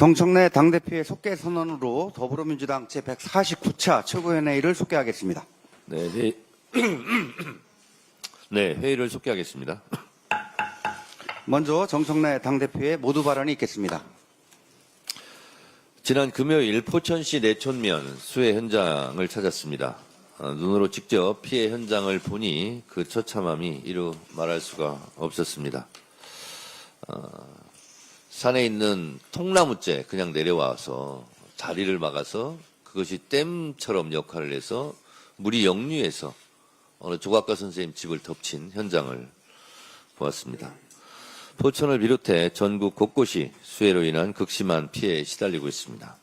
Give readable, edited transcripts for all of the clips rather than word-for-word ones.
정청래 당대표의 속개 선언으로 더불어민주당 제149차 최고위원회의를 속개하겠습니다. 네, 회의를 속개하겠습니다. 먼저 정청래 당대표의 모두 발언이 있겠습니다. 지난 금요일 포천시 내촌면 수해 현장을 찾았습니다. 눈으로 직접 피해 현장을 보니 그 처참함이 이루 말할 수가 없었습니다. 산에 있는 통나무째 그냥 내려와서 다리를 막아서 그것이 댐처럼 역할을 해서 물이 역류해서 어느 조각가 선생님 집을 덮친 현장을 보았습니다. 포천을 비롯해 전국 곳곳이 수해로 인한 극심한 피해에 시달리고 있습니다.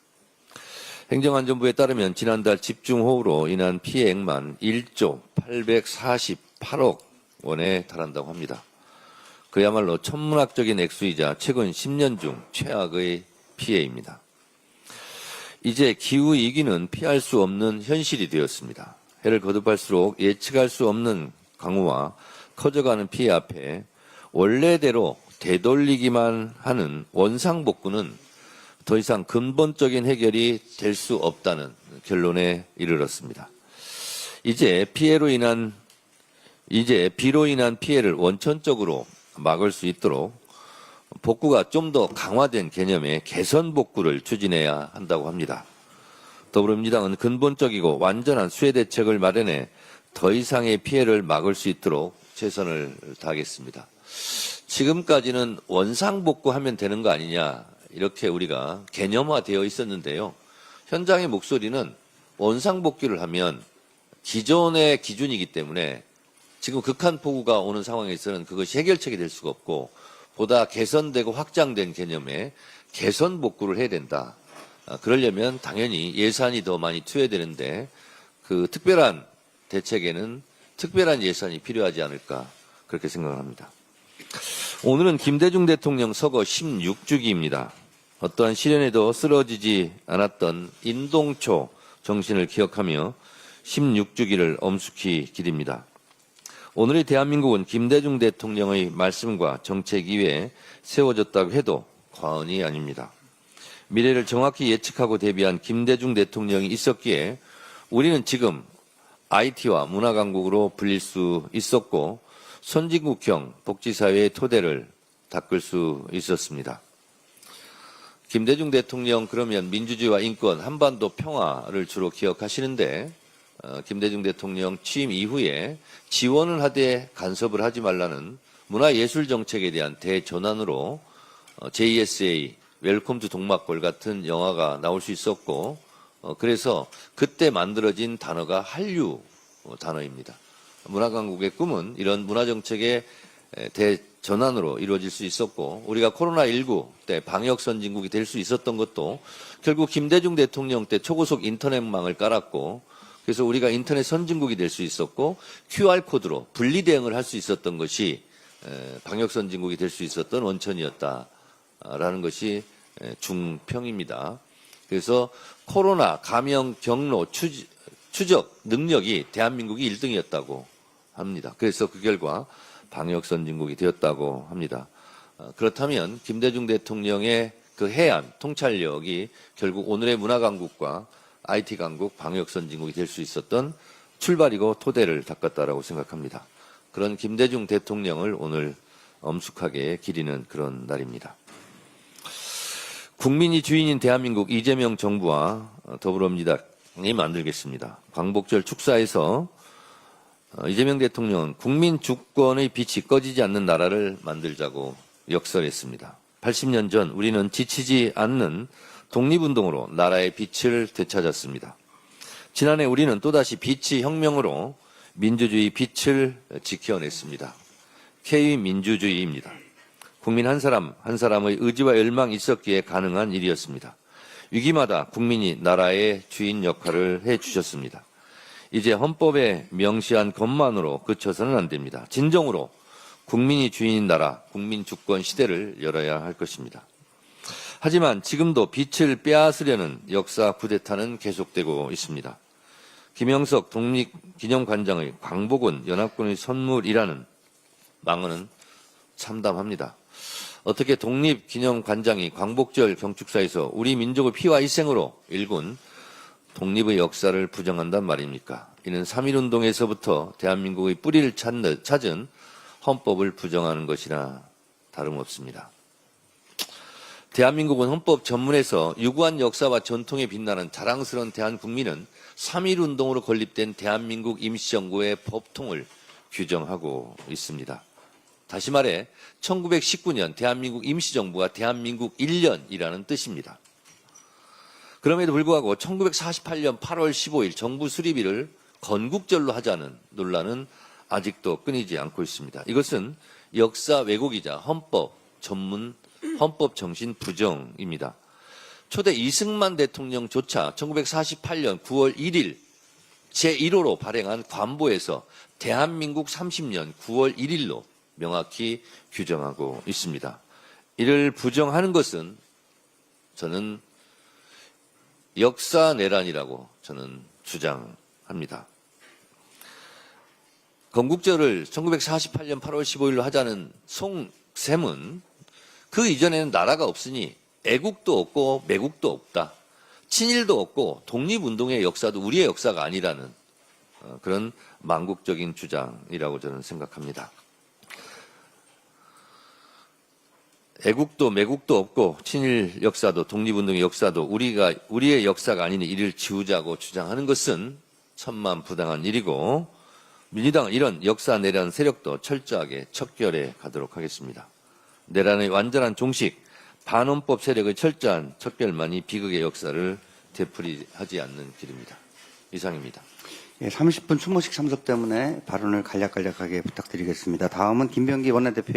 행정안전부에 따르면 지난달 집중호우로 인한 피해액만 1조 848억 원에 달한다고 합니다. 그야말로 천문학적인 액수이자 최근 10년 중 최악의 피해입니다. 이제 기후위기는 피할 수 없는 현실이 되었습니다. 해를 거듭할수록 예측할 수 없는 강우와 커져가는 피해 앞에 원래대로 되돌리기만 하는 원상복구는 더 이상 근본적인 해결이 될 수 없다는 결론에 이르렀습니다. 이제 비로 인한 피해를 원천적으로 막을 수 있도록 복구가 좀 더 강화된 개념의 개선 복구를 추진해야 한다고 합니다. 더불어민주당은 근본적이고 완전한 수해 대책을 마련해 더 이상의 피해를 막을 수 있도록 최선을 다하겠습니다. 지금까지는 원상복구하면 되는 거 아니냐 이렇게 우리가 개념화되어 있었는데요. 현장의 목소리는 원상복구를 하면 기존의 기준이기 때문에 지금 극한폭우가 오는 상황에서는 그것이 해결책이 될 수가 없고 보다 개선되고 확장된 개념의 개선 복구를 해야 된다. 그러려면 당연히 예산이 더 많이 투여되는데 그 특별한 대책에는 특별한 예산이 필요하지 않을까 그렇게 생각합니다. 오늘은 김대중 대통령 서거 16주기입니다. 어떠한 시련에도 쓰러지지 않았던 인동초 정신을 기억하며 16주기를 엄숙히 기립니다. 오늘의 대한민국은 김대중 대통령의 말씀과 정책 이외에 세워졌다고 해도 과언이 아닙니다. 미래를 정확히 예측하고 대비한 김대중 대통령이 있었기에 우리는 지금 IT와 문화강국으로 불릴 수 있었고 선진국형 복지사회의 토대를 닦을 수 있었습니다. 김대중 대통령 그러면 민주주의와 인권, 한반도 평화를 주로 기억하시는데 김대중 대통령 취임 이후에 지원을 하되 간섭을 하지 말라는 문화예술 정책에 대한 대전환으로 JSA, 웰컴 투 동막골 같은 영화가 나올 수 있었고 그래서 그때 만들어진 단어가 한류 단어입니다. 문화강국의 꿈은 이런 문화정책의 대전환으로 이루어질 수 있었고 우리가 코로나19 때 방역선진국이 될 수 있었던 것도 결국 김대중 대통령 때 초고속 인터넷망을 깔았고 그래서 우리가 인터넷 선진국이 될 수 있었고 QR코드로 분리대응을 할 수 있었던 것이 방역선진국이 될 수 있었던 원천이었다라는 것이 중평입니다. 그래서 코로나 감염 경로 추적 능력이 대한민국이 1등이었다고 합니다. 그래서 그 결과 방역선진국이 되었다고 합니다. 그렇다면 김대중 대통령의 그 해안 통찰력이 결국 오늘의 문화강국과 IT강국 방역선진국이 될 수 있었던 출발이고 토대를 닦았다라고 생각합니다. 그런 김대중 대통령을 오늘 엄숙하게 기리는 그런 날입니다. 국민이 주인인 대한민국 이재명 정부와 더불어민주당이 만들겠습니다. 광복절 축사에서 이재명 대통령은 국민 주권의 빛이 꺼지지 않는 나라를 만들자고 역설했습니다. 80년 전 우리는 지치지 않는 독립운동으로 나라의 빛을 되찾았습니다. 지난해 우리는 또다시 빛의 혁명으로 민주주의 빛을 지켜냈습니다. K민주주의입니다. 국민 한 사람 한 사람의 의지와 열망이 있었기에 가능한 일이었습니다. 위기마다 국민이 나라의 주인 역할을 해주셨습니다. 이제 헌법에 명시한 것만으로 그쳐서는 안 됩니다. 진정으로 국민이 주인인 나라, 국민 주권 시대를 열어야 할 것입니다. 하지만 지금도 빛을 빼앗으려는 역사 쿠데타는 계속되고 있습니다. 김영석 독립기념관장의 광복은 연합군의 선물이라는 망언은 참담합니다. 어떻게 독립기념관장이 광복절 경축사에서 우리 민족의 피와 희생으로 일군 독립의 역사를 부정한단 말입니까? 이는 3.1운동에서부터 대한민국의 뿌리를 찾은 헌법을 부정하는 것이나 다름없습니다. 대한민국은 헌법 전문에서 유구한 역사와 전통에 빛나는 자랑스러운 대한국민은 3.1운동으로 건립된 대한민국 임시정부의 법통을 규정하고 있습니다. 다시 말해 1919년 대한민국 임시정부가 대한민국 1년이라는 뜻입니다. 그럼에도 불구하고 1948년 8월 15일 정부 수립일을 건국절로 하자는 논란은 아직도 끊이지 않고 있습니다. 이것은 역사 왜곡이자 헌법 정신 부정입니다. 초대 이승만 대통령조차 1948년 9월 1일 제1호로 발행한 관보에서 대한민국 30년 9월 1일로 명확히 규정하고 있습니다. 이를 부정하는 것은 저는 역사 내란이라고 저는 주장합니다. 건국절을 1948년 8월 15일로 하자는 송샘은 그 이전에는 나라가 없으니 애국도 없고 매국도 없다. 친일도 없고 독립운동의 역사도 우리의 역사가 아니라는 그런 망국적인 주장이라고 저는 생각합니다. 애국도 매국도 없고 친일 역사도 독립운동의 역사도 우리의 역사가 아니니 이를 지우자고 주장하는 것은 천만부당한 일이고 민주당은 이런 역사 내란 세력도 철저하게 척결해 가도록 하겠습니다. 내란의 완전한 종식, 반헌법 세력의 철저한 척결만이 비극의 역사를 되풀이하지 않는 길입니다. 이상입니다. 예, 30분 추모식 참석 때문에 발언을 간략하게 부탁드리겠습니다. 다음은 김병기 원내대표